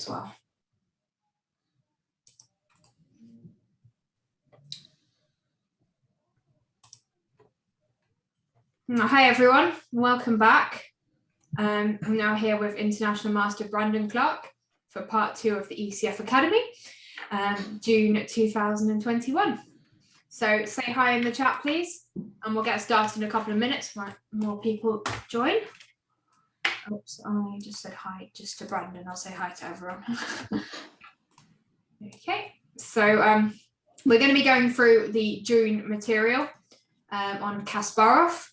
as well. Hi everyone, welcome back. I'm now here with International Master Brandon Clarke for part 2 of the ECF Academy, June 2021. So say hi in the chat, please, and we'll get started in a couple of minutes when more people join. Oops, I just said hi just to Brandon. I'll say hi to everyone. Okay, so we're going to be going through the June material on Kasparov.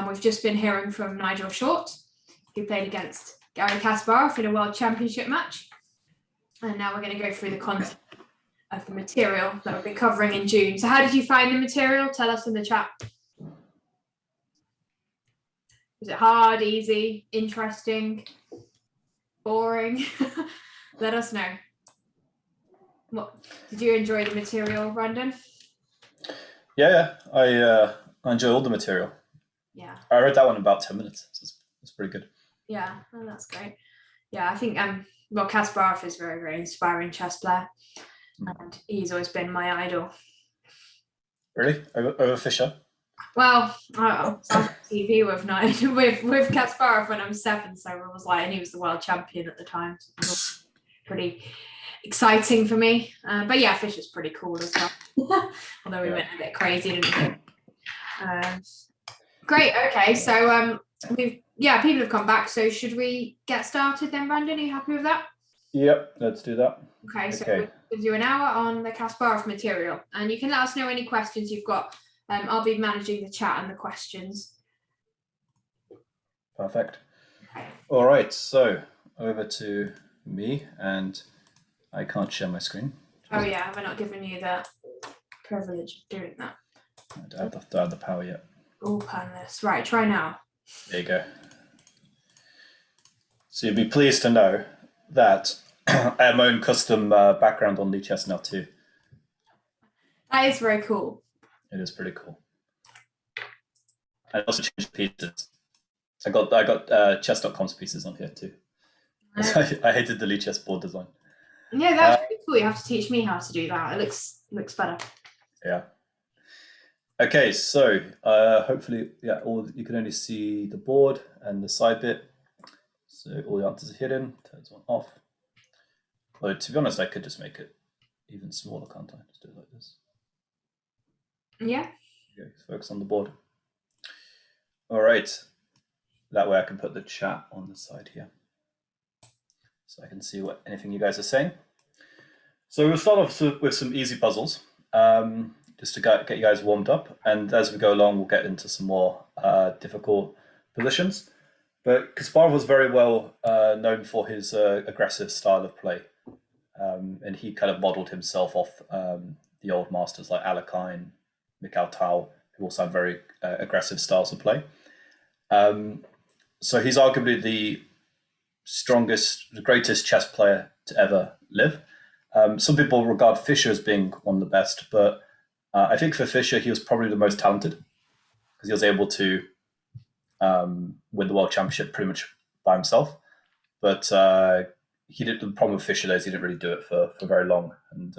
We've just been hearing from Nigel Short, who played against Garry Kasparov in a World Championship match. And now we're going to go through the content of the material that we'll be covering in June. So how did you find the material? Tell us in the chat. Was it hard, easy, interesting, boring? Let us know. What did you enjoy the material, Brandon? Yeah, I enjoy all the material. Yeah, I read that one in about 10 minutes. So it's pretty good. Yeah, oh, that's great. Yeah, I think well, Kasparov is a very, very inspiring chess player, and he's always been my idol. Really? Over Fischer? Well, I was on TV with Kasparov when I was 7, so I was like, and he was the world champion at the time. So it was pretty exciting for me. But yeah, Fischer's pretty cool as well. Although we went a bit crazy, didn't we? Great. Okay, so people have come back. So should we get started then, Brandon? Are you happy with that? Yep, let's do that. Okay, so we'll give you an hour on the Kasparov material, and you can let us know any questions you've got. I'll be managing the chat and the questions. Perfect. Okay. All right, so over to me, and I can't share my screen. Oh yeah, we're not giving you the privilege of doing that. I don't have the power yet. Oh, panelist. Right, try now. There you go. So you'll be pleased to know that I have my own custom background on Lichess now too. That is very cool. It is pretty cool. I also changed pieces. I got chess.com's pieces on here too. I hated the Lichess board design. Yeah, that's really cool. You have to teach me how to do that. It looks better. Yeah. Okay, so hopefully, you can only see the board and the side bit. So all the answers are hidden. Turn this one off. But to be honest, I could just make it even smaller, can't I? Just do it like this. Yeah. Okay, focus on the board. All right. That way I can put the chat on the side here, so I can see anything you guys are saying. So we'll start off with some easy puzzles. Just to get you guys warmed up, and as we go along, we'll get into some more difficult positions. But Kasparov was very well known for his aggressive style of play, and he kind of modeled himself off the old masters like Alekhine, Mikhail Tal, who also had very aggressive styles of play. So he's arguably the greatest chess player to ever live. Some people regard Fischer as being one of the best, but I think for Fischer, he was probably the most talented because he was able to win the World Championship pretty much by himself. But the problem with Fischer is he didn't really do it for very long and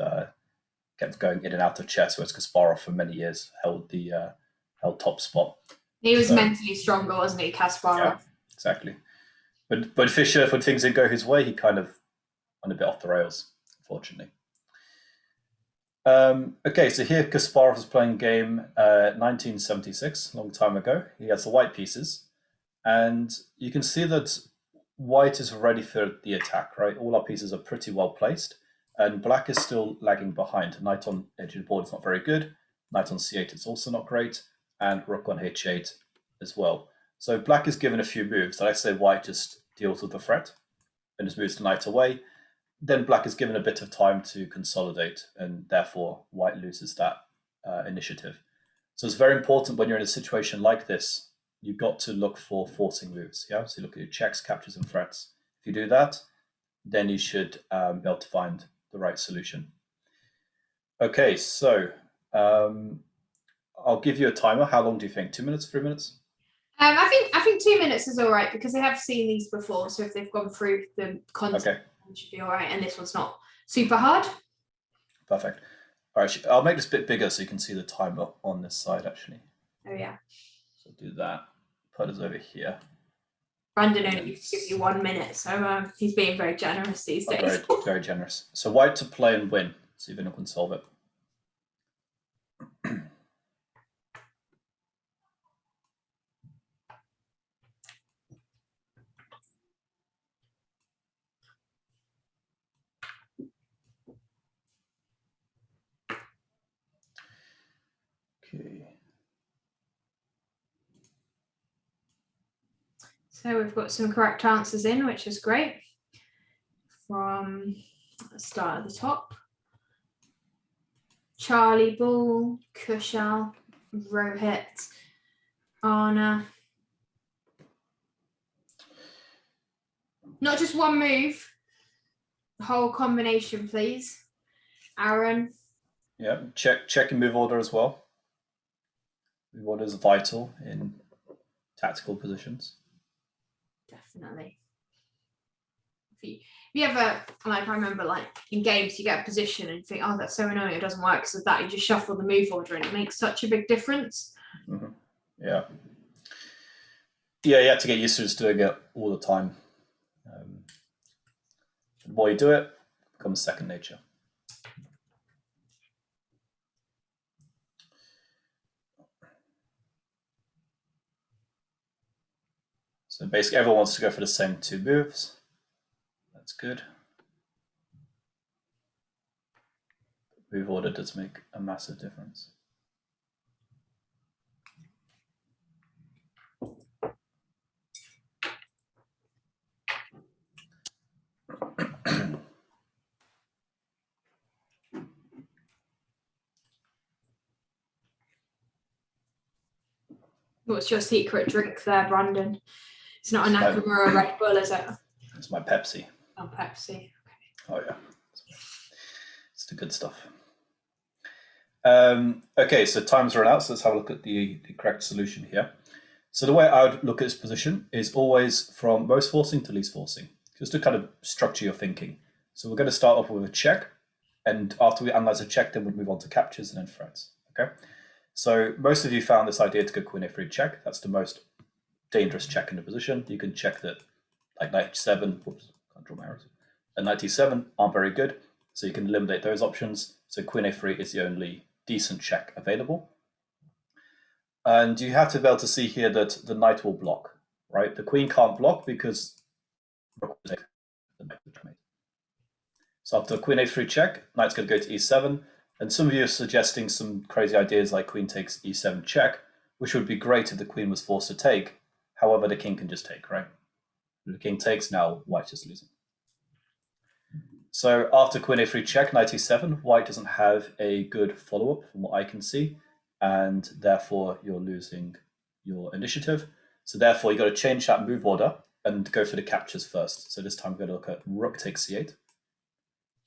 kept going in and out of chess, whereas Kasparov for many years held top spot. He was mentally stronger, wasn't he, Kasparov? Yeah, exactly. But Fischer, when things didn't go his way, he kind of went a bit off the rails, unfortunately. Okay, so here Kasparov was playing game 1976, a long time ago. He has the white pieces, and you can see that white is ready for the attack, right? All our pieces are pretty well placed, and black is still lagging behind. Knight on edge of the board is not very good. Knight on c8 is also not great, and rook on h8 as well. So black is given a few moves. I say white just deals with the threat and just moves the knight away. Then black is given a bit of time to consolidate, and therefore white loses that initiative. So it's very important when you're in a situation like this, you've got to look for forcing moves. Yeah, so you look at your checks, captures, and threats. If you do that, then you should be able to find the right solution. Okay, so I'll give you a timer. How long do you think? 2 minutes, 3 minutes? I think 2 minutes is all right because I have seen these before. So if they've gone through the content, should be all right. And this one's not super hard. Perfect. All right, I'll make this a bit bigger so you can see the timer on this side, actually. Oh, yeah. So do that. Put us over here. Brandon only used to give you 1 minute, so he's being very generous these days. Very, very generous. So white to play and win. See if anyone can solve it. Okay. So we've got some correct answers in, which is great. From the start at the top. Charlie Ball, Kushal, Rohit, Anna. Not just one move, the whole combination, please. Aaron. Yeah, check your move order as well. Move order is vital in tactical positions. Definitely. If you ever, like, I remember, like, in games, you get a position and you think, oh, that's so annoying, it doesn't work. So that you just shuffle the move order and it makes such a big difference. Mm-hmm. Yeah. Yeah, you have to get used to just doing it all the time. The more you do it, it becomes second nature. So basically everyone wants to go for the same two moves. That's good. Move order does make a massive difference. What's your secret drink there, Brandon? It's not a Nakamura Red Bull, is it? It's my Pepsi. Oh, Pepsi. Okay. Oh, yeah. It's the good stuff. Okay, so time's run out, so let's have a look at the correct solution here. So the way I would look at this position is always from most forcing to least forcing, just to kind of structure your thinking. So we're going to start off with a check, and after we analyze a check, then we'll move on to captures and then threats. Okay. So most of you found this idea to go queen a3 check. That's the most dangerous check in the position. You can check that like knight h7, whoops, can't draw my arrows, and knight e7 aren't very good. So you can eliminate those options. So queen a3 is the only decent check available. And you have to be able to see here that the knight will block, right? The queen can't block because the knight is made. So after queen a3 check, knight's going to go to e7. And some of you are suggesting some crazy ideas like queen takes e7 check, which would be great if the queen was forced to take. However, the king can just take, right? If the king takes, now white's just losing. So after queen a3 check, knight e7, white doesn't have a good follow-up from what I can see, and therefore you're losing your initiative. So therefore you've got to change that move order and go for the captures first. So this time we're going to look at rook takes c8,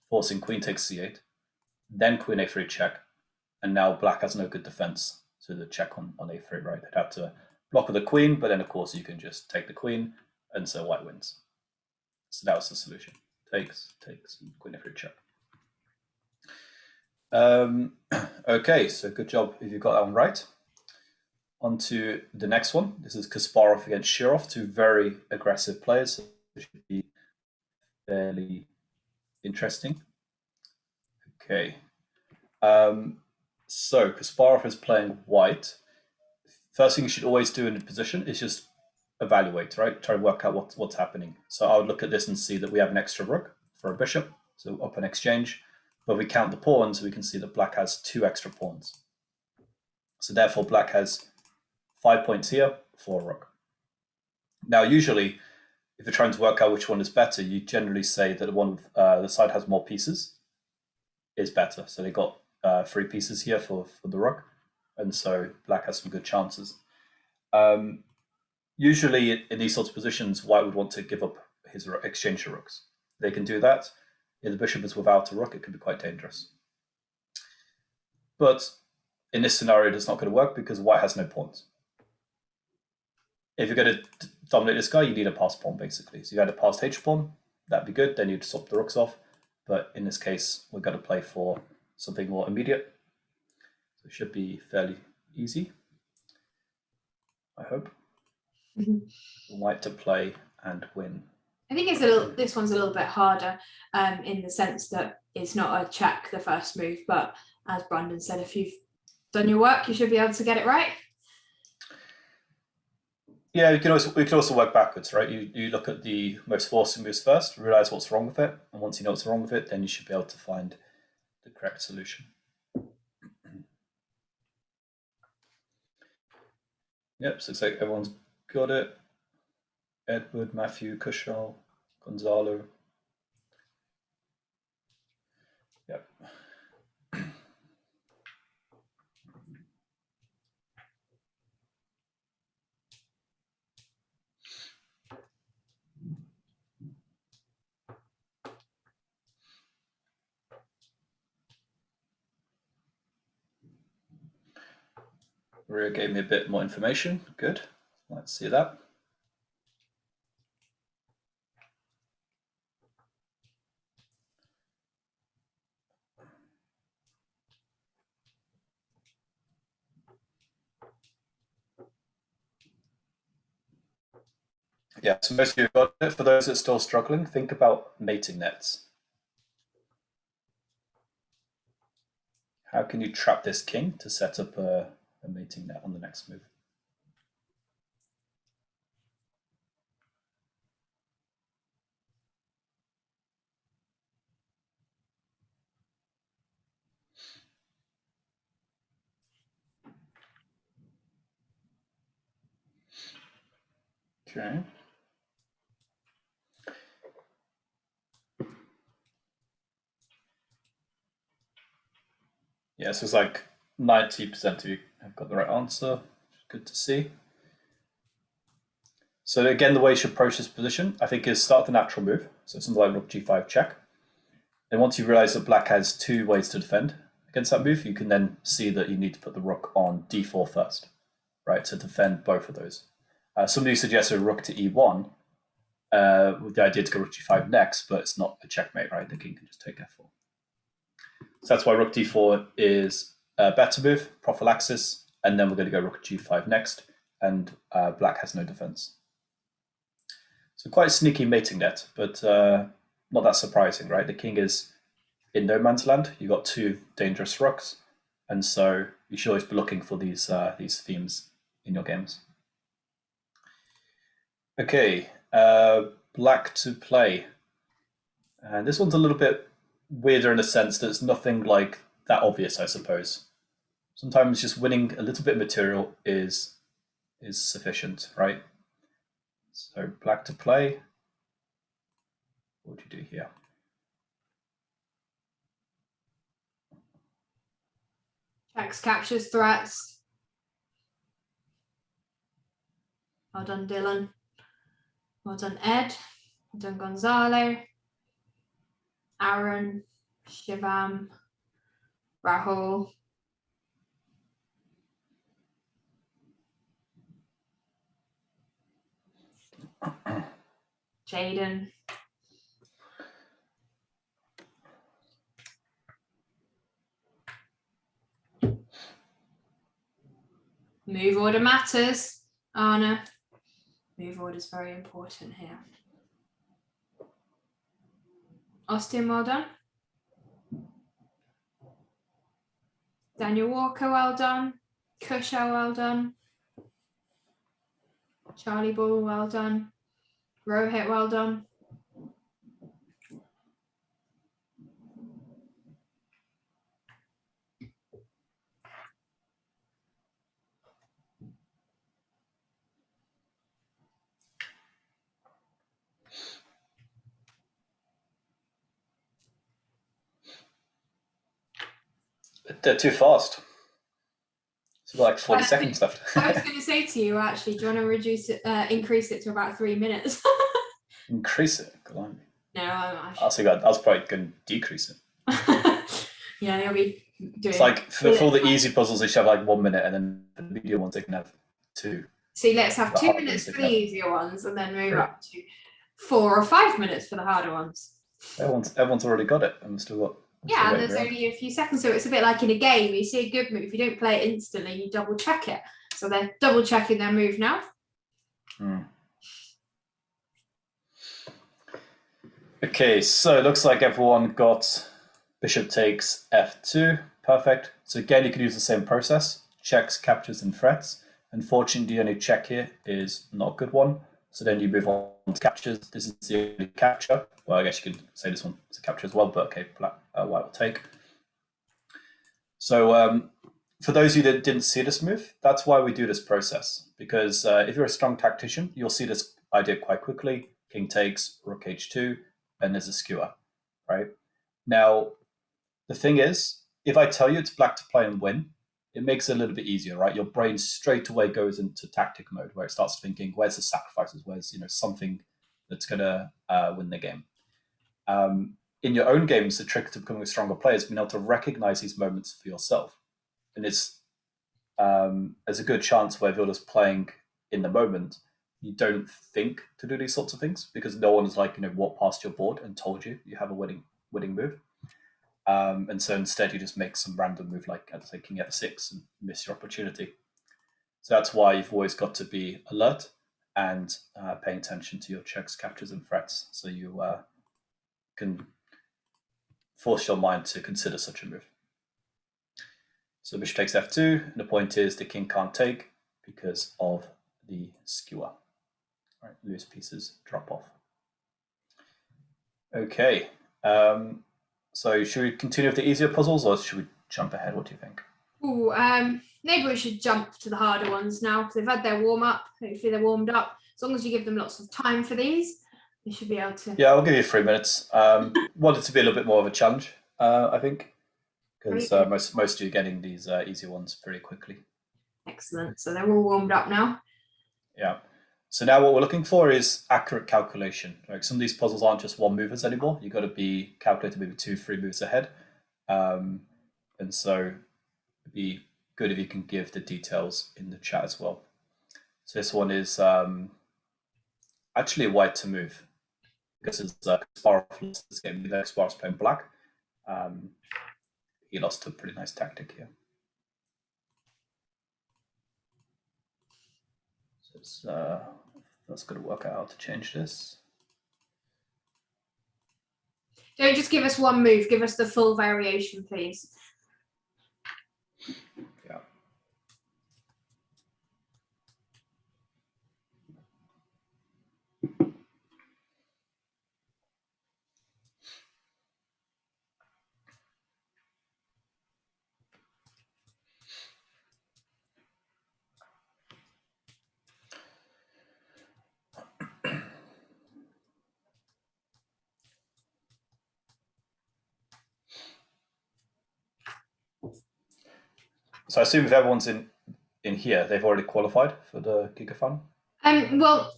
forcing queen takes c8, then queen a3 check, and now black has no good defense. So the check on a3, right? They'd have to block with the queen, but then of course you can just take the queen, and so white wins. So that was the solution. Takes, and queen a3 check. Okay, so good job if you got that one right. On to the next one. This is Kasparov against Shirov, two very aggressive players. So it should be fairly interesting. Okay. So Kasparov is playing white. First thing you should always do in the position is just evaluate, right? Try to work out what's happening. So I would look at this and see that we have an extra rook for a bishop, so up an exchange. But we count the pawns, we can see that black has 2 extra pawns. So therefore black has 5 points here for a rook. Now usually, if you're trying to work out which one is better, you generally say that the one with the side has more pieces is better. So they got 3 pieces here for the rook, and so black has some good chances. Usually in these sorts of positions, white would want to give up his exchange the rooks. They can do that. If the bishop is without a rook, it can be quite dangerous. But in this scenario, it's not going to work because white has no pawns. If you're going to dominate this guy, you need a passed pawn, basically. So you had a passed h pawn, that'd be good. Then you'd swap the rooks off. But in this case, we're going to play for something more immediate. So it should be fairly easy, I hope. White to play and win. I think this one's a little bit harder in the sense that it's not a check the first move, but as Brandon said, if you've done your work, you should be able to get it right. Yeah, we can also work backwards, right? You look at the most forcing moves first, realize what's wrong with it, and once you know what's wrong with it, then you should be able to find the correct solution. Yep, so looks like everyone's got it. Edward, Matthew, Kushal, Gonzalo. Yep. Maria gave me a bit more information. Good. Let's see that. Yeah, so most of you have got it. For those that are still struggling, think about mating nets. How can you trap this king to set up a mating net on the next move? Okay. Yeah, so it's like 90% of you have got the right answer. Good to see. So again, the way you should approach this position, I think, is start the natural move. So something like rook g5 check. And once you realize that black has two ways to defend against that move, you can then see that you need to put the rook on d4 first, right, to defend both of those. Somebody suggested rook to e1 with the idea to go rook g5 next, but it's not a checkmate, right? The king can just take f4. So that's why rook d4 is a better move, prophylaxis, and then we're going to go rook g5 next, and black has no defense. So quite a sneaky mating net, but not that surprising, right? The king is in no man's land. You've got two dangerous rooks, and so you should always be looking for these themes in your games. Okay, black to play. And this one's a little bit weirder in a sense that it's nothing like that obvious, I suppose. Sometimes just winning a little bit of material is sufficient, right? So black to play. What do you do here? Checks, captures, threats. Well done, Dylan. Well done, Ed. Well done, Gonzalo. Aaron, Shivam, Rahul. Jaden. Move order matters, Anna. Move order is very important here. Austin, well done. Daniel Walker, well done. Kushal, well done. Charlie Ball, well done. Rohit, well done. They're too fast. So we've got like 40 seconds left. I was going to say to you, actually, do you want to reduce it, increase it to about 3 minutes? Increase it? Go no, I was probably going to decrease it. Yeah, you'll be doing. It's like for the easy puzzles, they should have like 1 minute, and then for the medium ones, they can have 2. So let's have 2 minutes for the easier ones, and then move up to 4 or 5 minutes for the harder ones. Everyone's already got it, and still got. Yeah, and there's only a few seconds, so it's a bit like in a game. You see a good move, you don't play it instantly, you double check it. So they're double checking their move now. Okay, so it looks like everyone got bishop takes f2. Perfect. So again, you can use the same process: checks, captures, and threats. Unfortunately, the only check here is not a good one. So then you move on to captures. This is the only capture. Well, I guess you could say this one is a capture as well, but okay, white will take. So for those of you that didn't see this move, that's why we do this process. Because if you're a strong tactician, you'll see this idea quite quickly. King takes, rook h2, and there's a skewer, right? Now, the thing is, if I tell you it's black to play and win, it makes it a little bit easier, right? Your brain straight away goes into tactic mode, where it starts thinking, where's the sacrifices? Where's something that's going to win the game? In your own games, the trick to becoming a stronger player is being able to recognize these moments for yourself. And it's there's a good chance where if you're just playing in the moment, you don't think to do these sorts of things because no one is like, walked past your board and told you have a winning move. And so instead you just make some random move like, I'd say, king f6 and miss your opportunity. So that's why you've always got to be alert and paying attention to your checks, captures, and threats, so you can force your mind to consider such a move. So bishop takes f2, and the point is the king can't take because of the skewer. Right, loose pieces drop off. Okay, so should we continue with the easier puzzles, or should we jump ahead? What do you think? Ooh, maybe we should jump to the harder ones now because they've had their warm up. Hopefully they're warmed up. As long as you give them lots of time for these, they should be able to. Yeah, I'll give you 3 minutes. Want it to be a little bit more of a challenge, I think, because most of you are getting these easier ones pretty quickly. Excellent. So they're all warmed up now. Yeah. So now what we're looking for is accurate calculation. Like some of these puzzles aren't just one movers anymore. You've got to be calculated maybe 2-3 moves ahead. And so it'd be good if you can give the details in the chat as well. So this one is actually white to move because it's Kasparov lost this game. Kasparov's playing black. He lost a pretty nice tactic here. So it's that's going to work out how to change this. Don't just give us one move. Give us the full variation, please. Yeah. So I assume if everyone's in here, they've already qualified for the Gigafun? Well,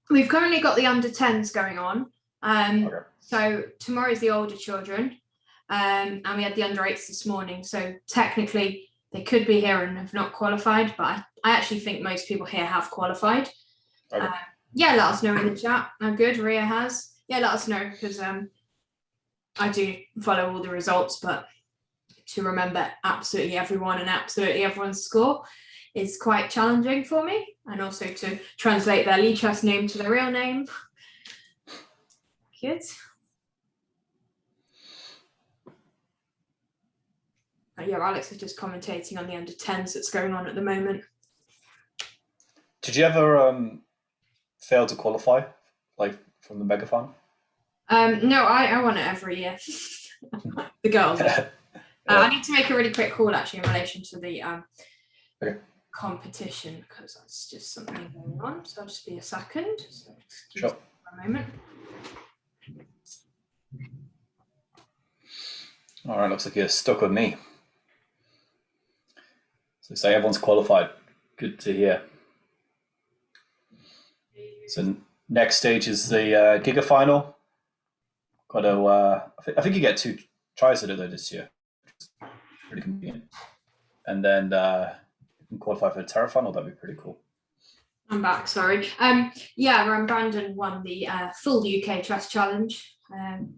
we've currently got the under 10s going on. Okay. So tomorrow's the older children. And we had the under 8s this morning. So technically they could be here and have not qualified, but I actually think most people here have qualified. Okay. Yeah, let us know in the chat how good Ria has. Yeah, let us know because I do follow all the results, but to remember absolutely everyone and absolutely everyone's score is quite challenging for me, and also to translate their Lichess name to their real name. Good. Yeah, Alex is just commentating on the under 10s that's going on at the moment. Did you ever fail to qualify, like from the Megathon? No, I won it every year. The girls. I need to make a really quick call actually in relation to the okay. competition because that's just something going on. So I'll just be a second. So excuse Sure. me for a moment. All right, looks like you're stuck with me. So say everyone's qualified. Good to hear. So next stage is the Giga Final. Got to. I think you get 2 tries at it though this year. Pretty convenient. And then you can qualify for the Terra Final. That'd be pretty cool. I'm back, sorry. Brandon won the full UK Chess Challenge, and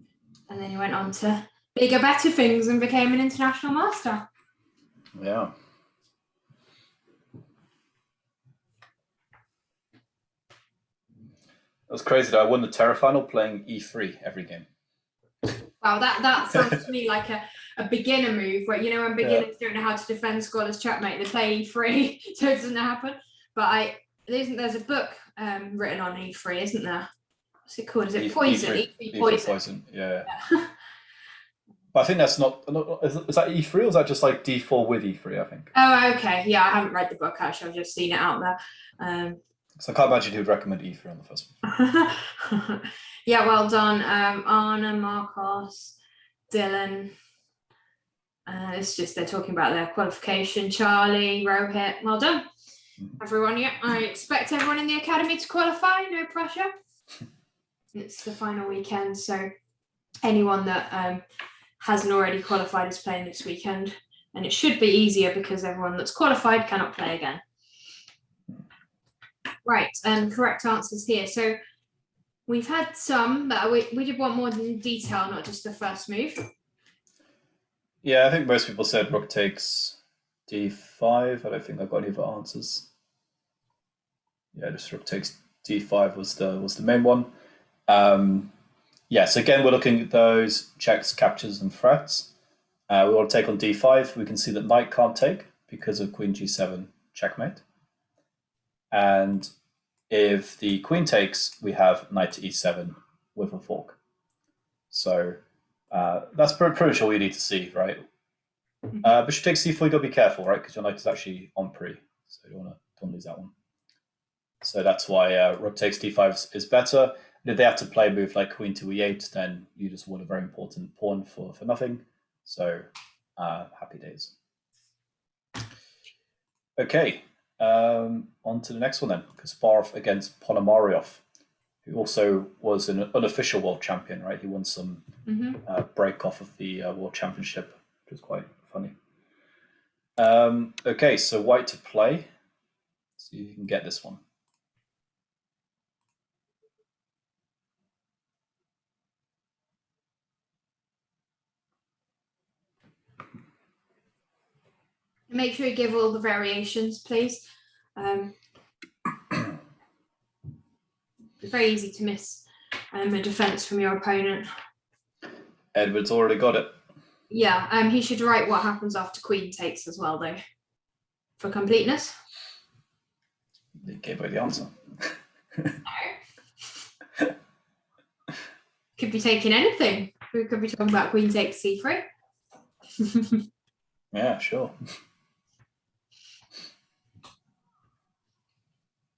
then he went on to bigger, better things and became an international master. Yeah. It was crazy that I won the Terra final playing e3 every game. Wow, that sounds to me like a beginner move where, you know, when beginners don't know how to defend scoreless checkmate, they play e3 so it doesn't happen. But there's a book written on e3, isn't there? What's it called? Is it Poison? E3 Poison, yeah. But I think that's not, is that e3 or is that just like d4 with e3, I think? Oh, okay. Yeah, I haven't read the book actually, I've just seen it out there. So I can't imagine who'd recommend e3 on the first one. Yeah, well done. Anna, Marcos, Dylan. It's just they're talking about their qualification. Charlie, Rohit, well done. Everyone, yeah. I expect everyone in the academy to qualify, no pressure. It's the final weekend, so anyone that hasn't already qualified is playing this weekend. And it should be easier because everyone that's qualified cannot play again. Right, correct answers here. So we've had some, but we did want more detail, not just the first move. Yeah, I think most people said rook takes d5. I don't think I've got any other answers. Yeah, just rook takes d5 was the main one. So again, we're looking at those checks, captures, and threats. We want to take on d5. We can see that knight can't take because of queen g7 checkmate. And if the queen takes, we have knight to e7 with a fork. So that's pretty much all you need to see, right? Bishop takes c4, you got to be careful, right? Because your knight is actually en prie, so you don't want to lose that one. So that's why rook takes d5 is better. And if they have to play a move like queen to e8, then you just won a very important pawn for nothing. So happy days. Okay, on to the next one then. Kasparov against Ponomaryov, who also was an unofficial world champion, right? He won some break off of the world championship, which was quite funny. Okay, so white to play. See if you can get this one. Make sure you give all the variations, please. It's very easy to miss a defense from your opponent. Edward's already got it. Yeah, he should write what happens after queen takes as well, though, for completeness. He gave away the answer. Could be taking anything. We could be talking about queen takes c3. Yeah, sure.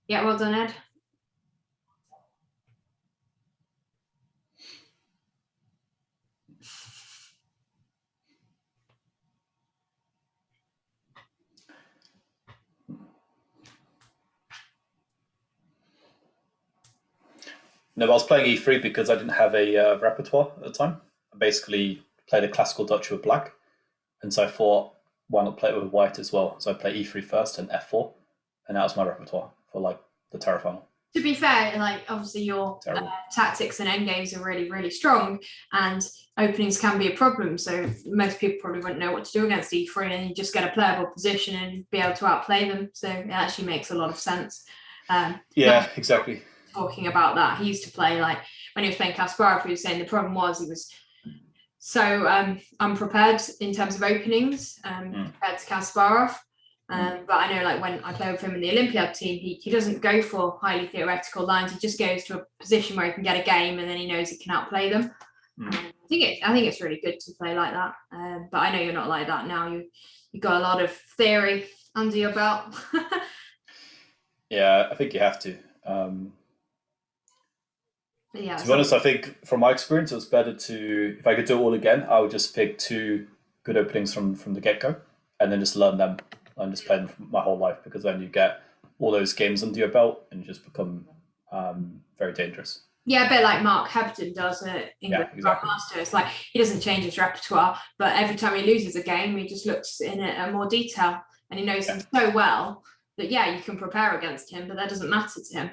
Yeah, well done, Ed. No, I was playing e3 because I didn't have a repertoire at the time. I basically played a classical Dutch with black, and so I thought, why not play it with white as well? So I play e3 first and f4, and that was my repertoire for like the Terra final. To be fair, like obviously your tactics and endgames are really, really strong, and openings can be a problem. So most people probably wouldn't know what to do against e3, and you just get a playable position and be able to outplay them. So it actually makes a lot of sense. Yeah, exactly. Talking about that, he used to play like when he was playing Kasparov. He was saying the problem was he was so unprepared in terms of openings compared to Kasparov. But I know, like when I play with him in the Olympiad team, he doesn't go for highly theoretical lines. He just goes to a position where he can get a game, and then he knows he can outplay them. I think it's really good to play like that. But I know you're not like that now. You got a lot of theory under your belt. Yeah, I think you have to. Yeah, to be honest, I think from my experience, it was better to, if I could do it all again, I would just pick 2 good openings from the get-go and then just learn them and just play them my whole life, because then you get all those games under your belt and you just become very dangerous. Yeah, a bit like Mark Hebden does at England Grandmaster. It's like he doesn't change his repertoire, but every time he loses a game, he just looks in at more detail, and he knows them so well that, yeah, you can prepare against him, but that doesn't matter to him.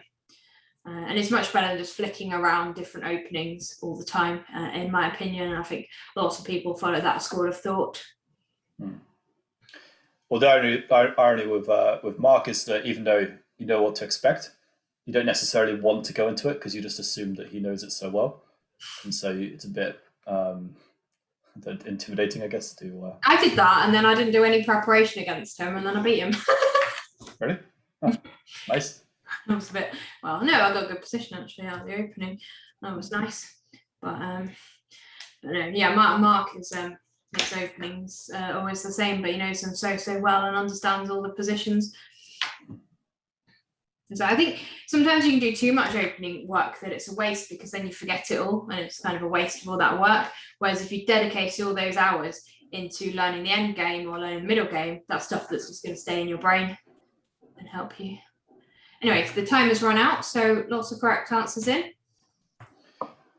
And it's much better than just flicking around different openings all the time, in my opinion. And I think lots of people follow that school of thought. Well, the irony with Mark is that even though you know what to expect, you don't necessarily want to go into it because you just assume that he knows it so well, and so it's a bit intimidating, I guess. I did that, and then I didn't do any preparation against him, and then I beat him. Really? Oh, nice. That was a bit. Well, no, I got a good position actually out of the opening. That was nice, but no, yeah, Mark is his openings always the same, but he knows them so well and understands all the positions. So I think sometimes you can do too much opening work that it's a waste, because then you forget it all and it's kind of a waste of all that work. Whereas if you dedicate all those hours into learning the end game or learning the middle game, that's stuff that's just going to stay in your brain and help you. Anyway, the time has run out, so lots of correct answers in.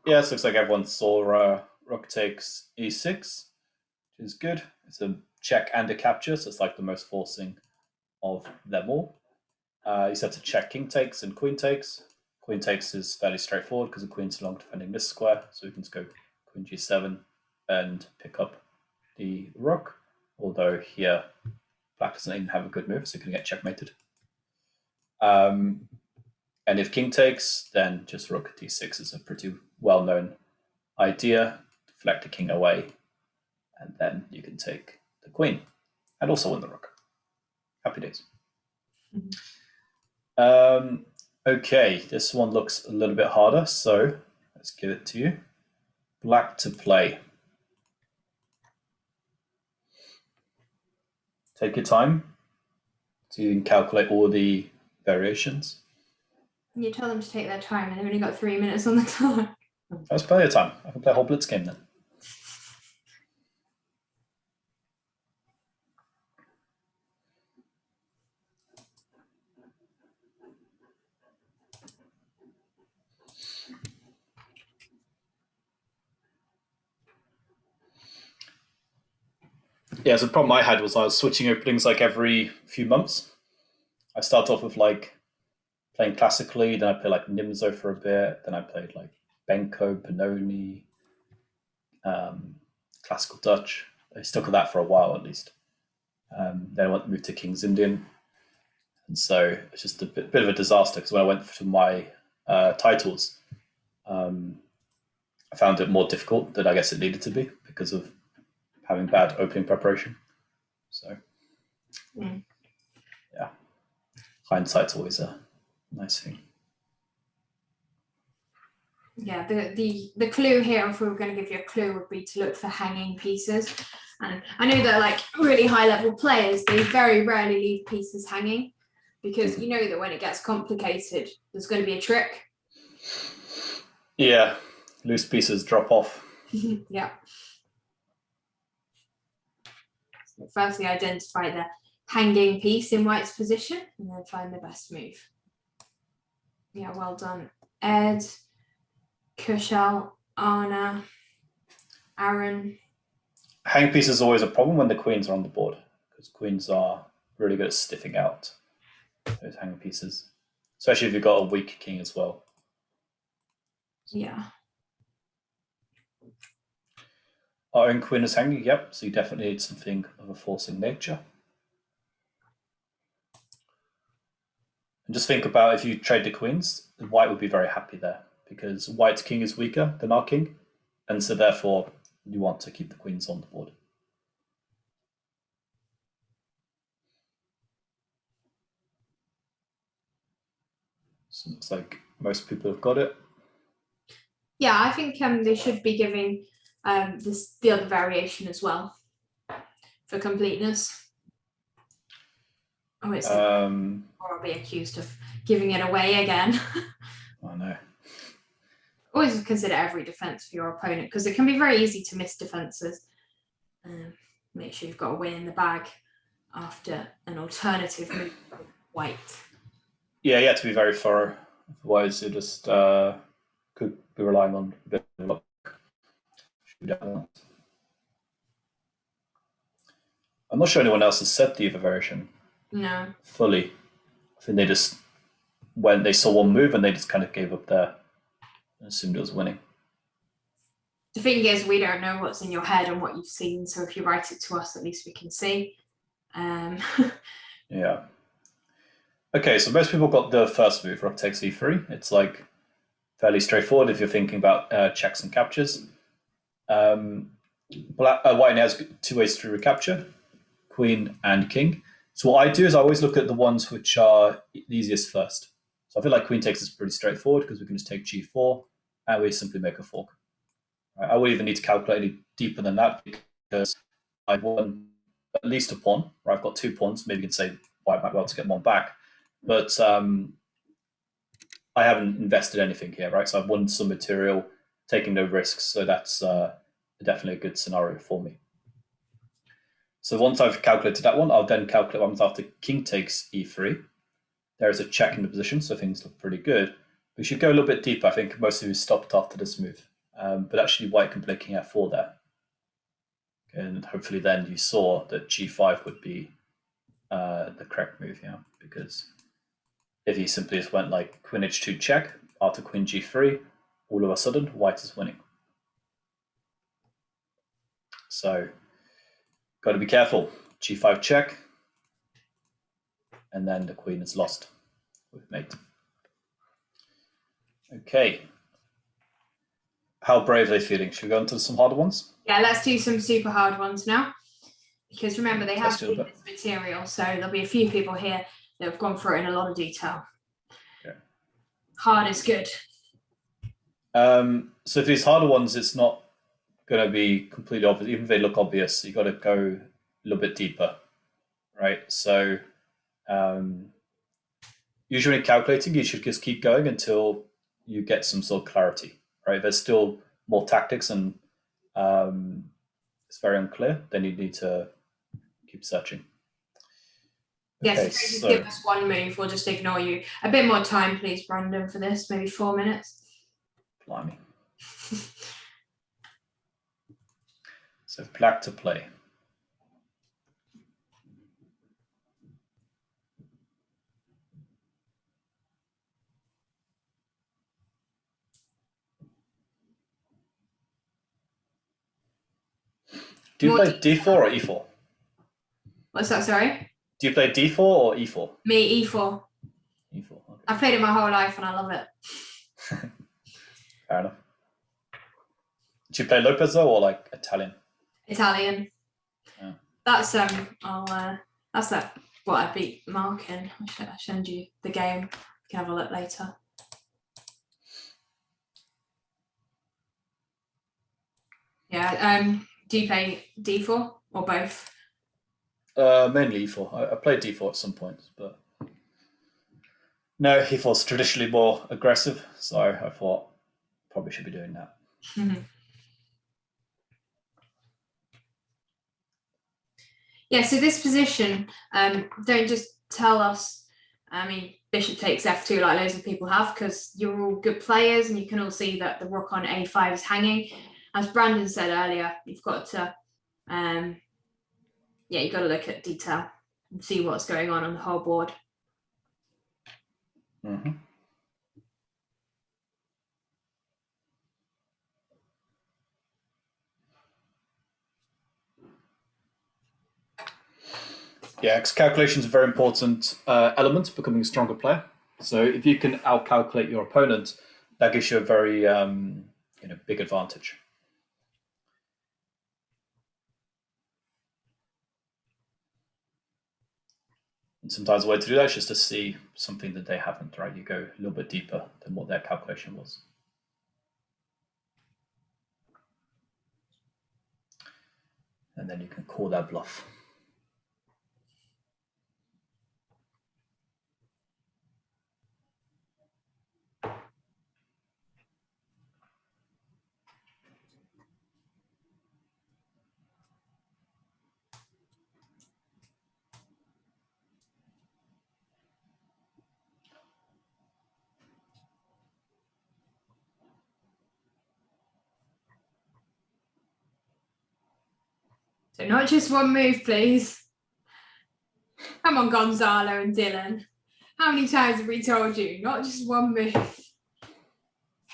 Yeah, it looks like everyone saw rook takes e6, which is good. It's a check and a capture, so it's like the most forcing of them all. You said to check king takes and queen takes. Queen takes is fairly straightforward because the queen's long defending this square, so we can just go queen g7 and pick up the rook. Although here, black doesn't even have a good move, so you can get checkmated. And if king takes, then just rook d6 is a pretty well-known idea. Deflect the king away, and then you can take the queen and also win the rook. Happy days. Okay, this one looks a little bit harder, so let's give it to you. Black to play. Take your time so you can calculate all the variations. You tell them to take their time, and they've only got 3 minutes on the clock. That's plenty of time. I can play a whole blitz game then. Yeah, so the problem I had was I was switching openings like every few months. I start off with like playing classically, then I play like Nimzo for a bit, then I played like Benko, Benoni, classical Dutch. I stuck with that for a while at least. Then I moved to King's Indian, and so it's just a bit of a disaster because when I went to my titles, I found it more difficult than I guess it needed to be because of having bad opening preparation. So, yeah, hindsight's always a nice thing. Yeah, the clue here, if we were going to give you a clue, would be to look for hanging pieces. And I know that like really high level players, they very rarely leave pieces hanging, because you know that when it gets complicated, there's going to be a trick. Yeah, loose pieces drop off. Yeah. So firstly, identify the hanging piece in white's position, and then find the best move. Yeah, well done, Ed, Kushal, Anna, Aaron. Hanging piece is always a problem when the queens are on the board, because queens are really good at stiffing out those hanging pieces, especially if you've got a weak king as well. Yeah. Our own queen is hanging, yep, so you definitely need something of a forcing nature. And just think about if you trade the queens, white would be very happy there, because white's king is weaker than our king, and so therefore you want to keep the queens on the board. So it looks like most people have got it. Yeah, I think they should be giving the other variation as well for completeness. Oh, it's or I'll be accused of giving it away again. I know. Always consider every defense for your opponent, because it can be very easy to miss defenses. Make sure you've got a win in the bag after an alternative move with white. Yeah, you have to be very thorough. Otherwise, you just could be relying on a bit of luck. I'm not sure anyone else has said the other variation. No. Fully. I think they just when they saw one move and they just kind of gave up there and assumed it was winning. The thing is, we don't know what's in your head and what you've seen. So if you write it to us, at least we can see. Yeah. Okay, so most people got the first move, rook takes e3. It's like fairly straightforward if you're thinking about checks and captures. White has 2 ways to recapture, queen and king. So what I do is I always look at the ones which are the easiest first. So I feel like queen takes is pretty straightforward because we can just take g4 and we simply make a fork. Right? I wouldn't even need to calculate any deeper than that because I won at least a pawn. Right? I've got 2 pawns. Maybe you can say white might be able to get one back. But I haven't invested anything here, right? So I've won some material, taking no risks. So that's definitely a good scenario for me. So once I've calculated that one, I'll then calculate ones after king takes e3. There is a check in the position, so things look pretty good. We should go a little bit deeper. I think most of you stopped after this move. But actually white can play king f4 there. And hopefully then you saw that g5 would be the correct move, yeah, because if he simply just went like queen h2 check after queen g3, all of a sudden white is winning. So got to be careful. G5 check, and then the queen is lost with mate. Okay. How brave are they feeling? Should we go into some harder ones? Yeah, let's do some super hard ones now. Because remember, they have seen this material, so there'll be a few people here that have gone through it in a lot of detail. Okay. Hard is good. So for these harder ones, it's not going to be completely obvious. Even if they look obvious, you got to go a little bit deeper, right? So usually when calculating, you should just keep going until you get some sort of clarity, right? There's still more tactics and it's very unclear. Then you need to keep searching. Yes, okay, if you just give us one move, we'll just ignore you. A bit more time, please, Brandon, for this. Maybe 4 minutes. Blimey. So black to play. Do you play d4 or e4? What's that, sorry? Do you play d4 or e4? Me, e4. E4, okay. I've played it my whole life and I love it. Fair enough. Do you play Lopez though, or like Italian? Italian. Yeah. That's what I beat Mark in. I'll send you the game. You can have a look later. Yeah. Do you play d4 or both? Mainly e4. I played d4 at some point, but no, e4 is traditionally more aggressive, so I thought probably should be doing that. Mm-hmm. Yeah, so this position, don't just tell us, I mean, bishop takes f2 like loads of people have, because you're all good players and you can all see that the rook on a5 is hanging. As Brandon said earlier, you've got to, you've got to look at detail and see what's going on the whole board. Mm-hmm. Yeah, because calculation is a very important element to becoming a stronger player. So if you can out-calculate your opponent, that gives you a very big advantage. And sometimes the way to do that is just to see something that they haven't, right? You go a little bit deeper than what their calculation was. And then you can call that bluff. So not just one move, please. Come on, Gonzalo and Dylan. How many times have we told you? Not just one move.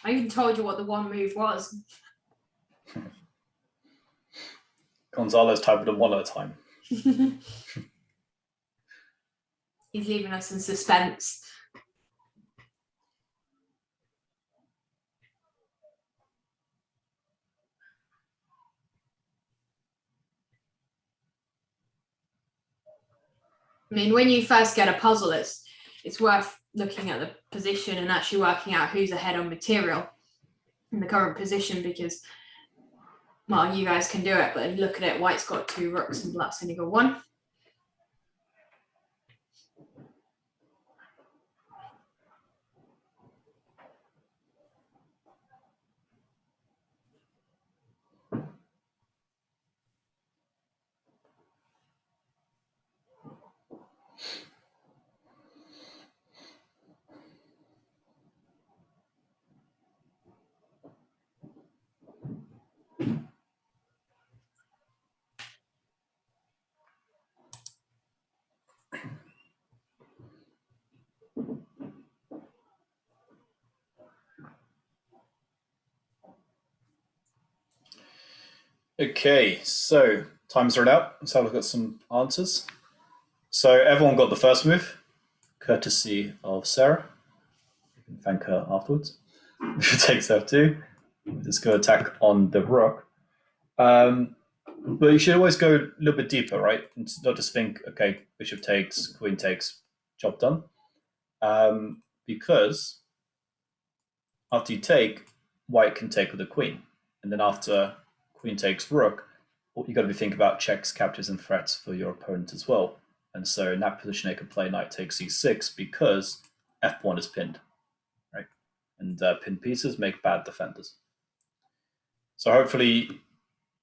I even told you what the one move was. Gonzalo's typing them one at a time. He's leaving us in suspense. I mean, when you first get a puzzle, it's worth looking at the position and actually working out who's ahead on material in the current position, because, well, you guys can do it, but if you look at it, white's got 2 rooks and black's only got 1. Okay, so time's run out. Let's have a look at some answers. So everyone got the first move, courtesy of Sarah. You can thank her afterwards. She takes f2. Just go attack on the rook. But you should always go a little bit deeper, right? And not just think, okay, bishop takes, queen takes, job done. Because after you take, white can take with the queen. And then after queen takes rook, you've got to be thinking about checks, captures, and threats for your opponent as well. And so in that position, they could play knight takes e6 because f pawn is pinned, right? And pinned pieces make bad defenders. So hopefully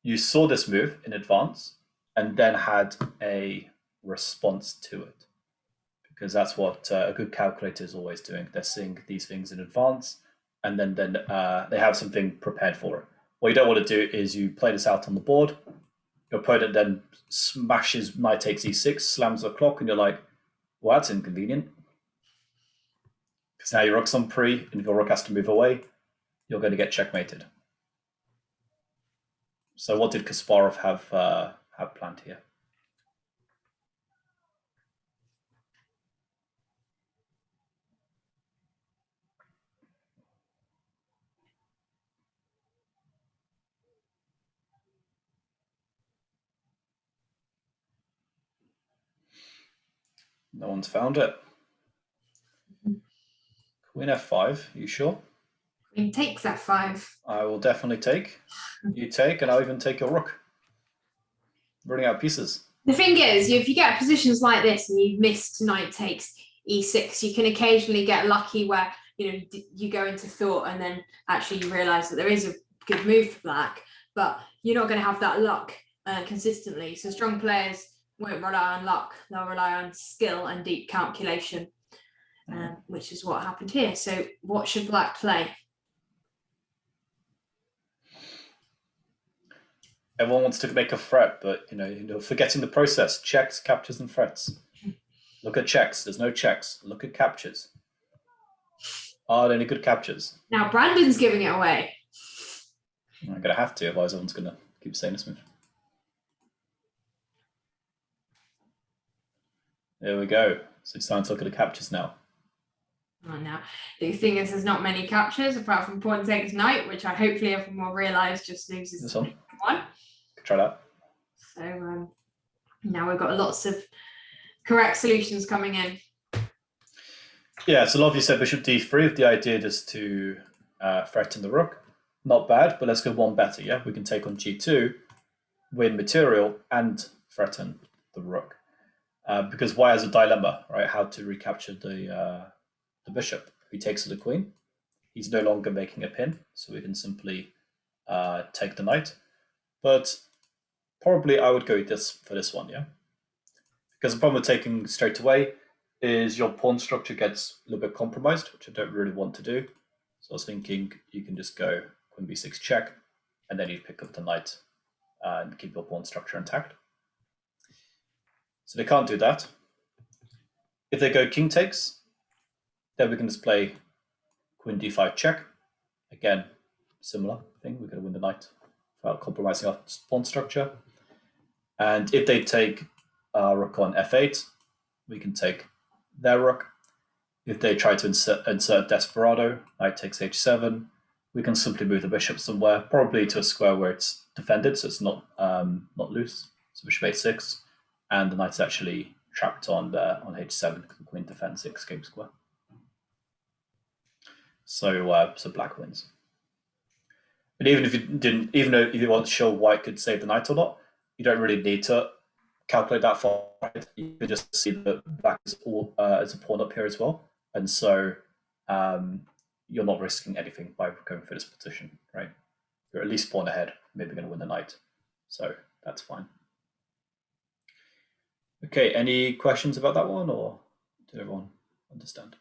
you saw this move in advance and then had a response to it, because that's what a good calculator is always doing. They're seeing these things in advance, and then they have something prepared for it. What you don't want to do is you play this out on the board, your opponent then smashes knight takes e6, slams the clock, and you're like, well, that's inconvenient. Because now your rook's on pre, and if your rook has to move away, you're going to get checkmated. So what did Kasparov have planned here? No one's found it. Queen f5, you sure? Queen takes f5. I will definitely take. You take, and I'll even take your rook. Running out of pieces. The thing is, if you get positions like this and you've missed knight takes e6, you can occasionally get lucky where you go into thought and then actually you realise that there is a good move for black, but you're not going to have that luck consistently. So strong players won't rely on luck; they'll rely on skill and deep calculation, which is what happened here. So what should black play? Everyone wants to make a threat, but forgetting the process. Checks, captures, and threats. Look at checks. There's no checks. Look at captures. Are there any good captures? Now Brandon's giving it away. I'm gonna have to, otherwise everyone's gonna keep saying this move. There we go. So it's time to look at the captures now. Oh, now the thing is, there's not many captures apart from pawn takes knight, which I hopefully everyone will realise just loses This one. Could try that. So now we've got lots of correct solutions coming in. Yeah, so a lot of you said bishop d3 with the idea just to threaten the rook. Not bad, but let's go one better, yeah? We can take on g2, win material, and threaten the rook. Because white has a dilemma, right? How to recapture the bishop. If he takes the queen, he's no longer making a pin, so we can simply take the knight. But probably I would go for this one, yeah? Because the problem with taking straight away is your pawn structure gets a little bit compromised, which I don't really want to do. So I was thinking you can just go queen b6 check, and then you pick up the knight and keep your pawn structure intact. So they can't do that. If they go king takes, Then we can just play queen d5 check. Again, similar thing. We're going to win the knight without compromising our pawn structure. And if they take rook on f8, we can take their rook. If they try to insert desperado, knight takes h7, we can simply move the bishop somewhere, probably to a square where it's defended, so it's not loose. So bishop a6, and the knight's actually trapped on h7 because the queen defends the escape square. So black wins. But even if you weren't sure white could save the knight or not, you don't really need to calculate that far. Right? You can just see that black is as a pawn up here as well, and so you're not risking anything by going for this position, right? You're at least pawn ahead, maybe going to win the knight, so that's fine. Okay, any questions about that one, or did everyone understand?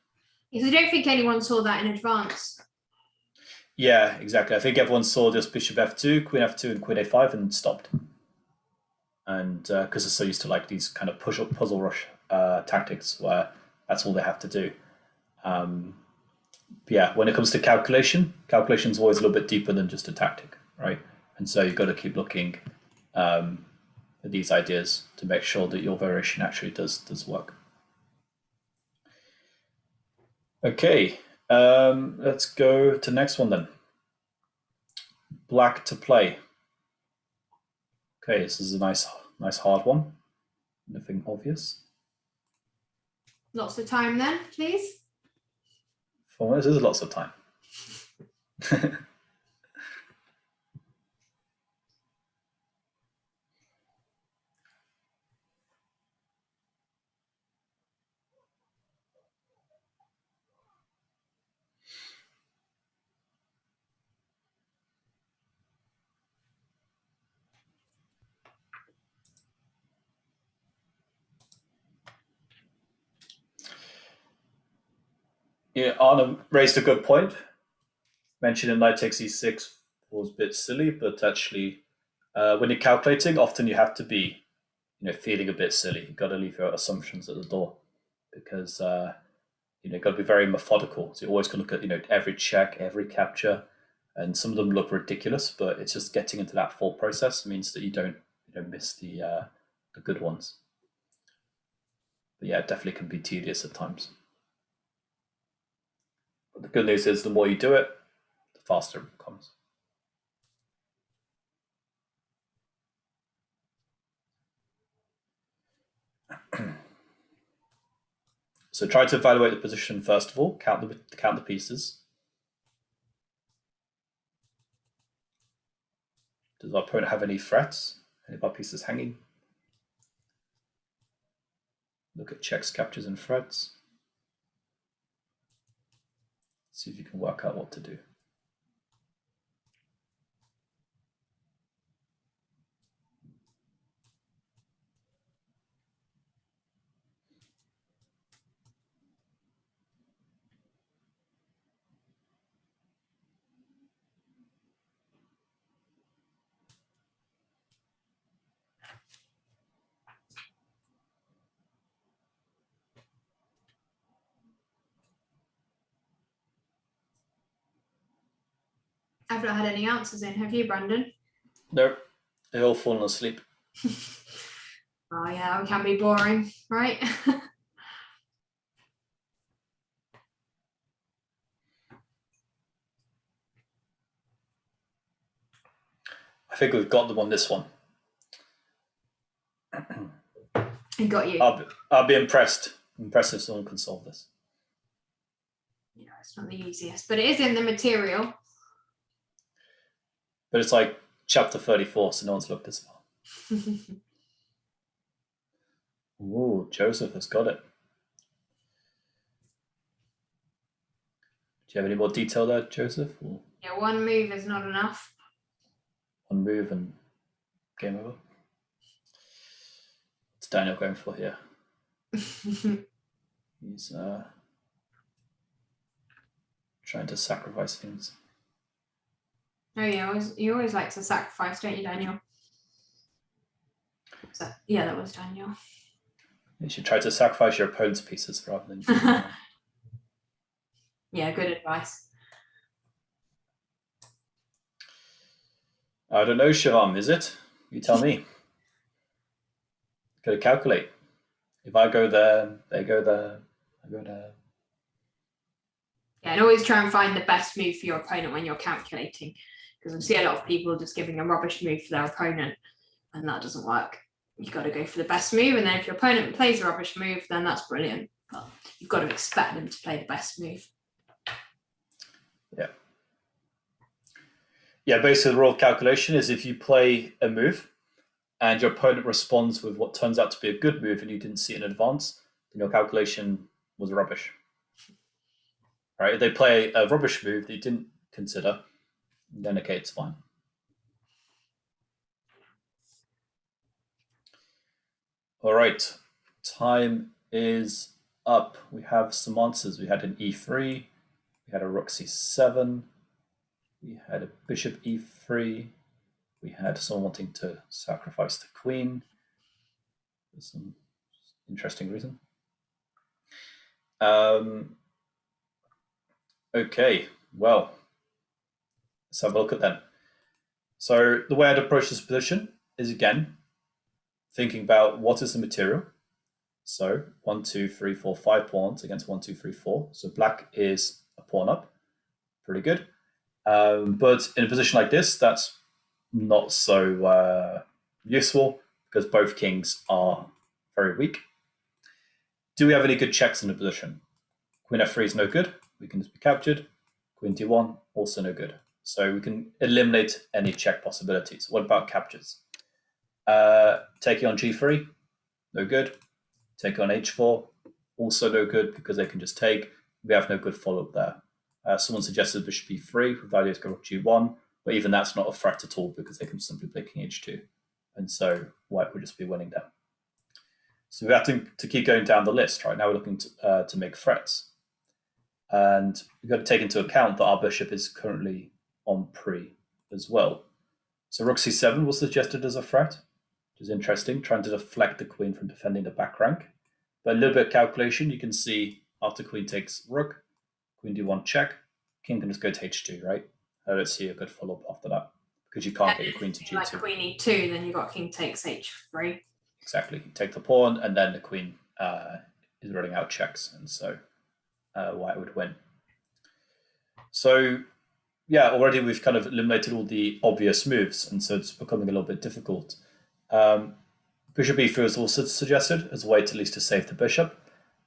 Because I don't think anyone saw that in advance. Yeah, exactly. I think everyone saw just bishop f2, queen f2, and queen a5 and stopped. And because they're so used to like these kind of puzzle rush tactics where that's all they have to do. Yeah, when it comes to calculation is always a little bit deeper than just a tactic, right? And so you've got to keep looking at these ideas to make sure that your variation actually does work. Okay, let's go to the next one then. Black to play. Okay, this is a nice hard one. Nothing obvious. Lots of time then, please. For this is lots of time. Yeah, Arne raised a good point. Mentioning knight takes e6 was a bit silly, but actually, when you're calculating, often you have to be, feeling a bit silly. You've got to leave your assumptions at the door because you've got to be very methodical. So you're always going to look at every check, every capture, and some of them look ridiculous, but it's just getting into that thought process means that you don't miss the good ones. But yeah, it definitely can be tedious at times. But the good news is the more you do it, the faster it becomes. So try to evaluate the position first of all, count the pieces. Does our opponent have any threats? Any of our pieces hanging? Look at checks, captures, and threats. See if you can work out what to do. I've not had any answers in. Have you, Brandon? Nope. They've all fallen asleep. Oh yeah, it can be boring, right? I think we've got them on this one. I got you. I'll be impressed. Impressed if someone can solve this. Yeah, it's not the easiest, but it is in the material. But it's like chapter 34, so no one's looked as far. Ooh, Joseph has got it. Do you have any more detail there, Joseph? Or Yeah, one move is not enough. one move and game over? What's Daniel going for here? He's trying to sacrifice things. Oh yeah, you always like to sacrifice, don't you, Daniel? So, yeah, that was Daniel. You should try to sacrifice your opponent's pieces rather than Yeah, good advice. I don't know, Shivam, is it? You tell me. Got to calculate. If I go there, they go there, I go there. Yeah, and always try and find the best move for your opponent when you're calculating, because we see a lot of people just giving a rubbish move for their opponent, and that doesn't work. You've got to go for the best move, and then if your opponent plays a rubbish move, then that's brilliant. But you've got to expect them to play the best move. Yeah. Yeah, basically the rule of calculation is if you play a move and your opponent responds with what turns out to be a good move and you didn't see it in advance, then your calculation was rubbish. Right? If they play a rubbish move that you didn't consider, then okay, it's fine. All right, time is up. We have some answers. We had an e3, we had a rook c7, we had a bishop e3, we had someone wanting to sacrifice the queen for some interesting reason. Okay, well, let's have a look at that. So the way I'd approach this position is, again, thinking about what is the material. So 1, 2, 3, 4, 5 pawns against 1, 2, 3, 4. So black is a pawn up, pretty good. But in a position like this, that's not so useful because both kings are very weak. Do we have any good checks in the position? Queen f3 is no good. We can just be captured. Queen d1, also no good. So we can eliminate any check possibilities. What about captures? Taking on g3, no good. Taking on h4, also no good because they can just take. We have no good follow-up there. Someone suggested bishop e3 with the idea to go rook g1, but even that's not a threat at all because they can simply play king h2. And so white would just be winning there. So we have to keep going down the list. Right now we're looking to make threats. And we've got to take into account that our bishop is currently on pre as well. So rook c7 was suggested as a threat, which is interesting, trying to deflect the queen from defending the back rank. But a little bit of calculation, you can see after queen takes rook, queen d1 check, king can just go to h2, right? I don't see a good follow-up after that because you can't get your queen to g2. Like queen e2, then you've got king takes h3. Exactly. You take the pawn, and then the queen is running out checks, and so white would win. So, yeah, already we've kind of eliminated all the obvious moves, and so it's becoming a little bit difficult. Bishop e3 is also suggested as a way to at least to save the bishop,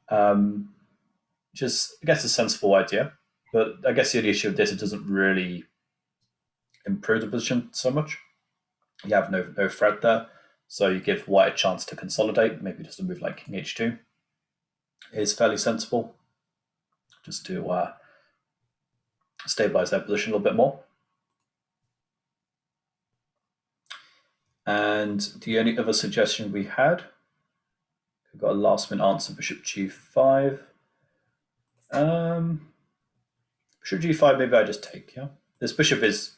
which is, I guess, a sensible idea. But I guess the only issue with this, it doesn't really improve the position so much. You have no threat there, so you give white a chance to consolidate. Maybe just a move like king h2 is fairly sensible, just to stabilize their position a little bit more. And the only other suggestion we had, we've got a last minute answer, bishop g5. Bishop g5, maybe I just take, yeah? This bishop is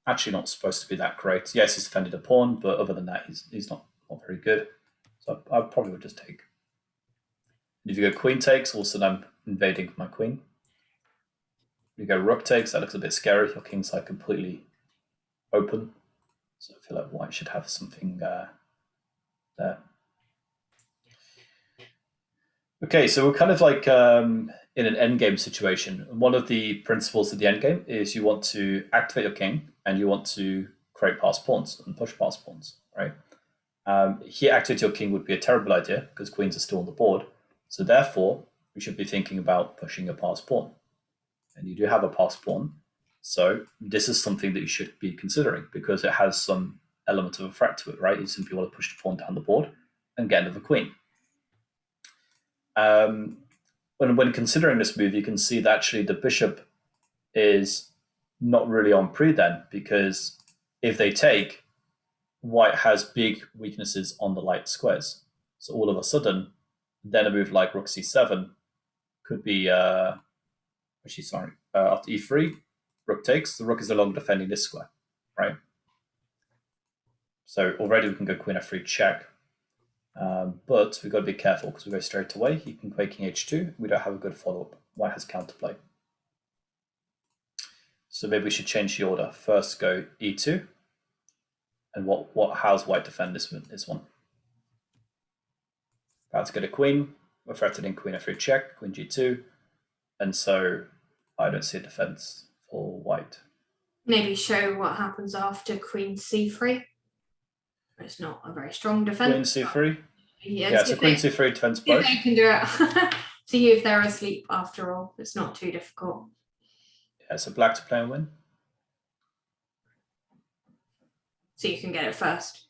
actually not supposed to be that great. Yes, he's defended a pawn, but other than that, he's not very good. So I probably would just take. If you go queen takes, also I'm invading my queen. If you go rook takes, that looks a bit scary. Your king's like completely open. So I feel like white should have something there. Okay, so we're kind of like in an endgame situation. One of the principles of the endgame is you want to activate your king and you want to create passed pawns and push passed pawns, right? Here, activate your king would be a terrible idea because queens are still on the board. So therefore, we should be thinking about pushing a passed pawn. And you do have a passed pawn. So this is something that you should be considering because it has some element of a threat to it, right? You simply want to push the pawn down the board and get another queen. When considering this move, you can see that actually the bishop is not really on pre then, because if they take, white has big weaknesses on the light squares. So all of a sudden, then a move like rook c7 could be, after e3, rook takes, the rook is no longer defending this square, right? So already we can go queen f3 check. But we've got to be careful because we go straight away. You can play king h2. We don't have a good follow-up. White has counterplay. So maybe we should change the order. First go e2. And how's white defend this one? About to get a queen. We're threatening queen f3 check, queen g2. And so I don't see a defense for white. Maybe show what happens after queen c3. It's not a very strong defense. Queen c3? Yeah, so queen c3 defends both. They can do it. See if they're asleep after all. It's not too difficult. Yeah, so black to play and win. So you can get it first.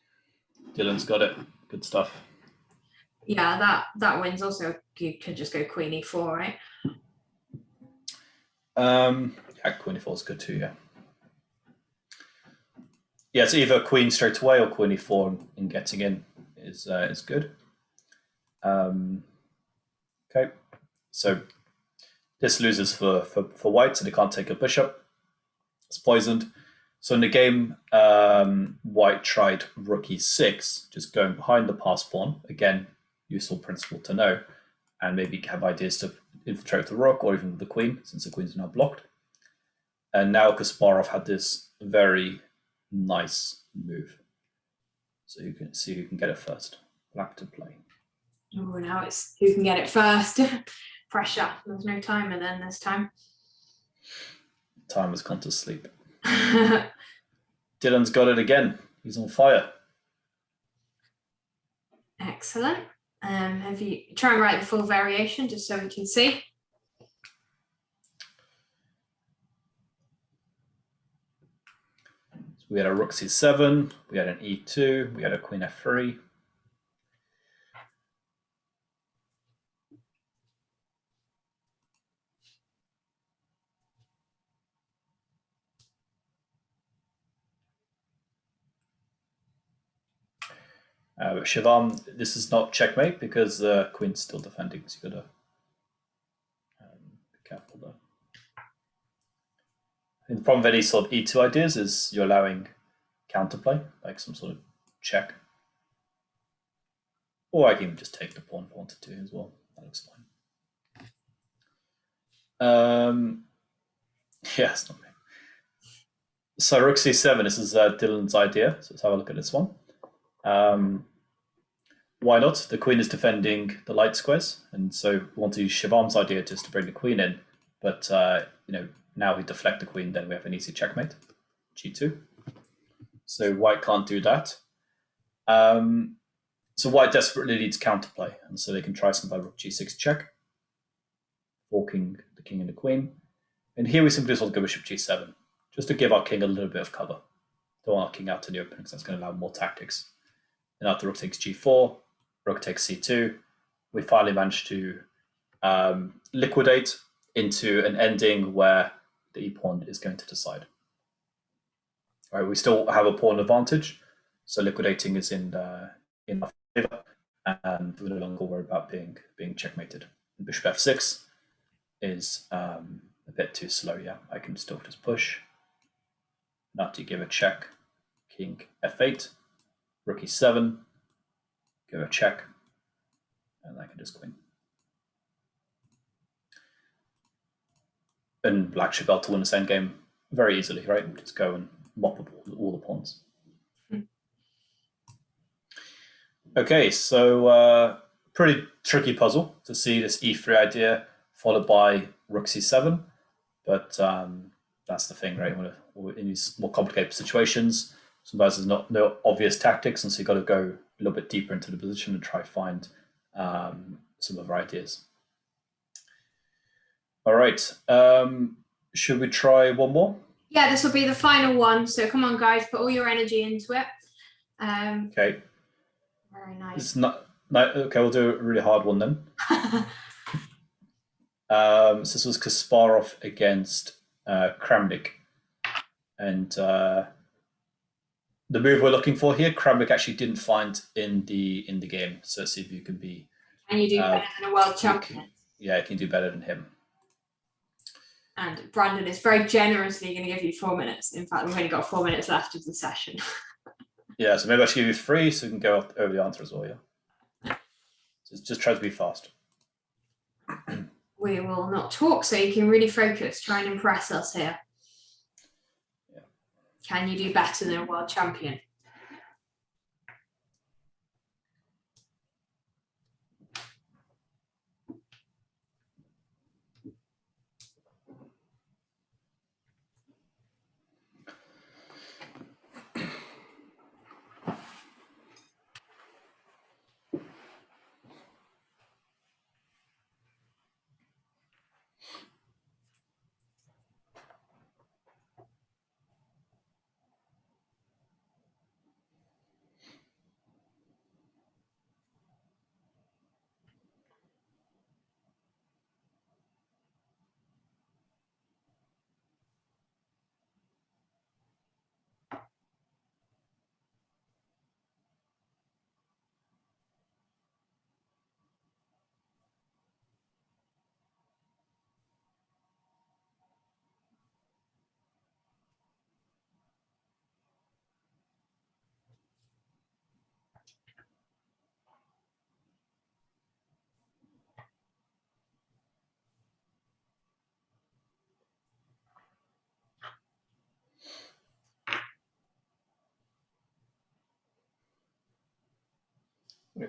Dylan's got it. Good stuff. Yeah, that wins. Also, you could just go queen e4, right? Yeah, queen e4 is good too, yeah. Yeah, it's either queen straight away or queen e4 and getting in is good. Okay, so this loses for white, so they can't take a bishop. It's poisoned. So in the game, white tried rook e6, just going behind the pass pawn. Again, useful principle to know, and maybe have ideas to infiltrate the rook or even the queen, since the queen's now blocked. And now Kasparov had this very nice move. So you can see who can get it first. Black to play. Oh, now it's who can get it first. Pressure. There's no timer then this time. Time has gone to sleep. Dylan's got it again. He's on fire. Excellent. Have you try and write the full variation just so we can see? So we had a rook c7, we had an e2, we had a queen f3. But Shivam, this is not checkmate because the queen's still defending, so you've got to be careful there. And the problem with any sort of e2 ideas is you're allowing counterplay, like some sort of check. Or I can just take the pawn if I wanted to as well. That looks fine. Yeah, it's not me. So rook c7, this is Dylan's idea. So let's have a look at this one. Why not? The queen is defending the light squares, and so we want to use Shivam's idea just to bring the queen in. But now we deflect the queen, then we have an easy checkmate, g2. So white can't do that. So white desperately needs counterplay, and so they can try something by rook g6 check, forking the king and the queen. And here we simply just want to go bishop g7, just to give our king a little bit of cover. Don't want our king out to the open because that's going to allow more tactics. And after rook takes g4, rook takes c2, we finally managed to liquidate into an ending where the e-pawn is going to decide. All right, we still have a pawn advantage, so liquidating is in our favor, and we're no longer worried about being checkmated. And bishop f6 is a bit too slow. Yeah, I can still just push. Now to give a check, king f8, rook e7, give a check, and I can just queen. And black should be able to win the same game very easily, right? Just go and mop up all the pawns. Okay, so pretty tricky puzzle to see this e3 idea followed by rook c7, but that's the thing, right? In these more complicated situations, sometimes there's no obvious tactics, and so you've got to go a little bit deeper into the position and try to find some other ideas. All right, should we try one more? Yeah, this will be the final one. So come on, guys, put all your energy into it. Okay. Very nice. It's not okay. We'll do a really hard one then. So this was Kasparov against Kramnik, and the move we're looking for here, Kramnik actually didn't find in the game. So see if you can be. And you do better than a world champion. Yeah, you can do better than him. And Brandon is very generously going to give you 4 minutes. In fact, we've only got 4 minutes left of the session. Yeah, so maybe I should give you 3 so we can go over the answer as well, yeah? Just try to be fast. We will not talk, so you can really focus, try and impress us here. Can you do better than a world champion?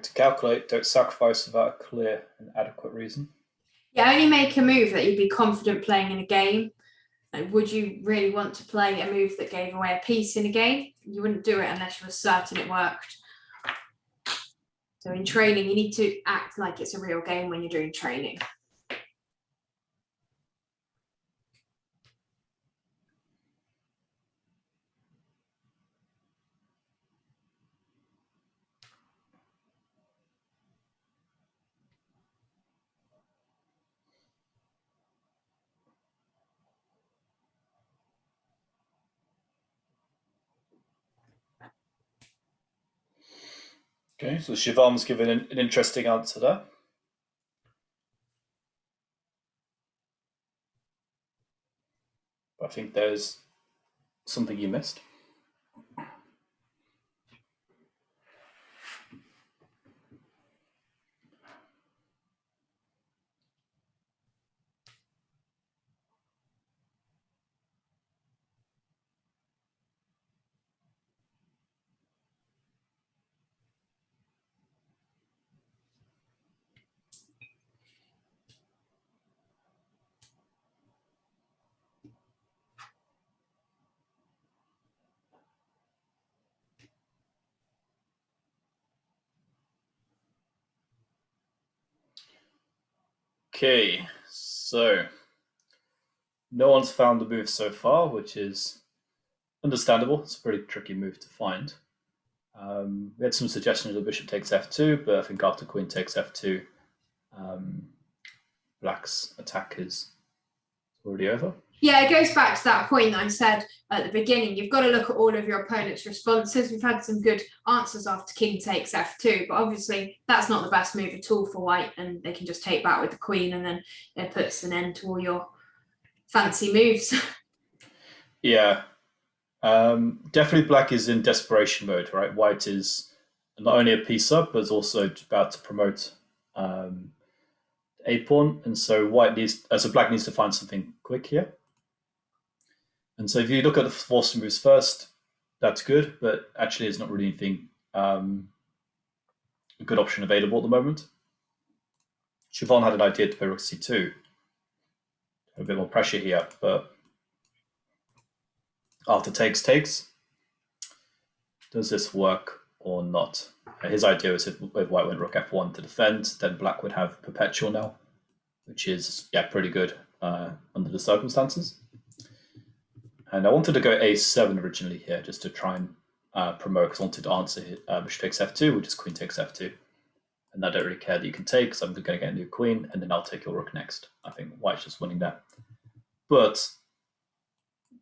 To calculate, don't sacrifice without a clear and adequate reason. Yeah, only make a move that you'd be confident playing in a game. Like, would you really want to play a move that gave away a piece in a game? You wouldn't do it unless you were certain it worked. So in training, you need to act like it's a real game when you're doing training. Okay, so Shivan's given an interesting answer there. But I think there's something you missed. Okay, so no one's found the move so far, which is understandable. It's a pretty tricky move to find. We had some suggestions of bishop takes f2, but I think after queen takes f2, black's attack is already over. Yeah, it goes back to that point that I said at the beginning. You've got to look at all of your opponent's responses. We've had some good answers after king takes f2, but obviously that's not the best move at all for white, and they can just take back with the queen, and then it puts an end to all your fancy moves. Yeah, definitely black is in desperation mode, right? White is not only a piece up, but is also about to promote a pawn, and so black needs to find something quick here. And so if you look at the forced moves first, that's good, but actually it's not really anything a good option available at the moment. Siobhan had an idea to play rook c2. A bit more pressure here, but after takes, does this work or not? His idea is if white went rook f1 to defend, then black would have perpetual now, which is pretty good under the circumstances. And I wanted to go a7 originally here just to try and promote, because I wanted to answer bishop takes f2, which is queen takes f2. And I don't really care that you can take, because I'm going to get a new queen, and then I'll take your rook next. I think white's just winning that. But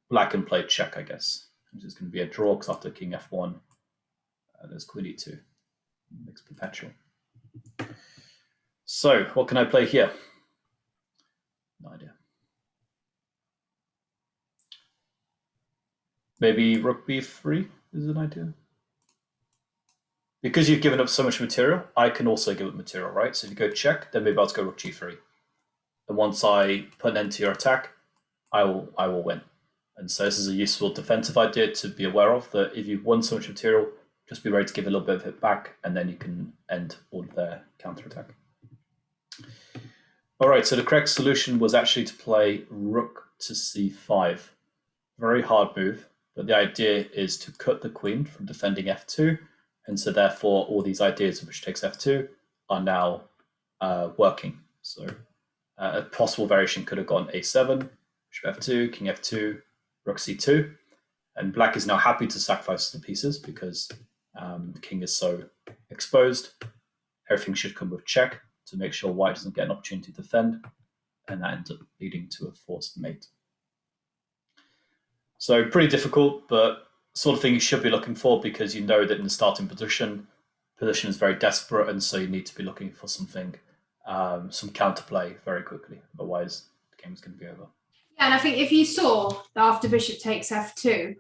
black can play check, I guess. This is going to be a draw, because after king f1, there's queen e2. Makes perpetual. So, what can I play here? No idea. Maybe rook b3 is an idea. Because you've given up so much material, I can also give up material, right? So if you go check, then maybe I'll go rook g3. And once I put an end to your attack, I will win. And so this is a useful defensive idea to be aware of, that if you've won so much material, just be ready to give a little bit of it back, and then you can end all of their counterattack. All right, so the correct solution was actually to play rook to c5. Very hard move, but the idea is to cut the queen from defending f2, and so therefore all these ideas of which takes f2 are now working. So a possible variation could have gone a7, bishop f2, king f2, rook c2, and black is now happy to sacrifice the pieces because the king is so exposed. Everything should come with check to make sure white doesn't get an opportunity to defend, and that ends up leading to a forced mate. So pretty difficult, but sort of thing you should be looking for, because you know that in the starting position is very desperate, and so you need to be looking for something, some counterplay very quickly. Otherwise, the game is going to be over. Yeah, and I think if you saw that after bishop takes f2,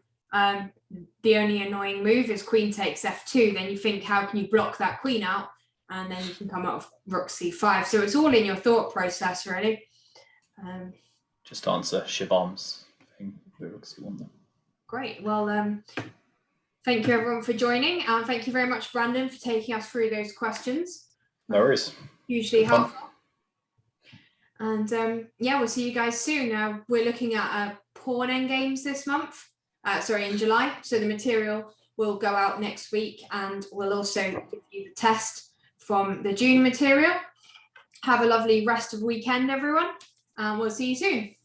the only annoying move is queen takes f2, then you think, how can you block that queen out? And then you can come out of rook c5. So it's all in your thought process, really. Just to answer Shivan's thing, rook c1 there. Great. Well, thank you everyone for joining, and thank you very much, Brandon, for taking us through those questions. No worries. Hugely helpful. And yeah, we'll see you guys soon. We're looking at pawn endgames this month. In July. So the material will go out next week, and we'll also give you the test from the June material. Have a lovely rest of weekend, everyone, and we'll see you soon.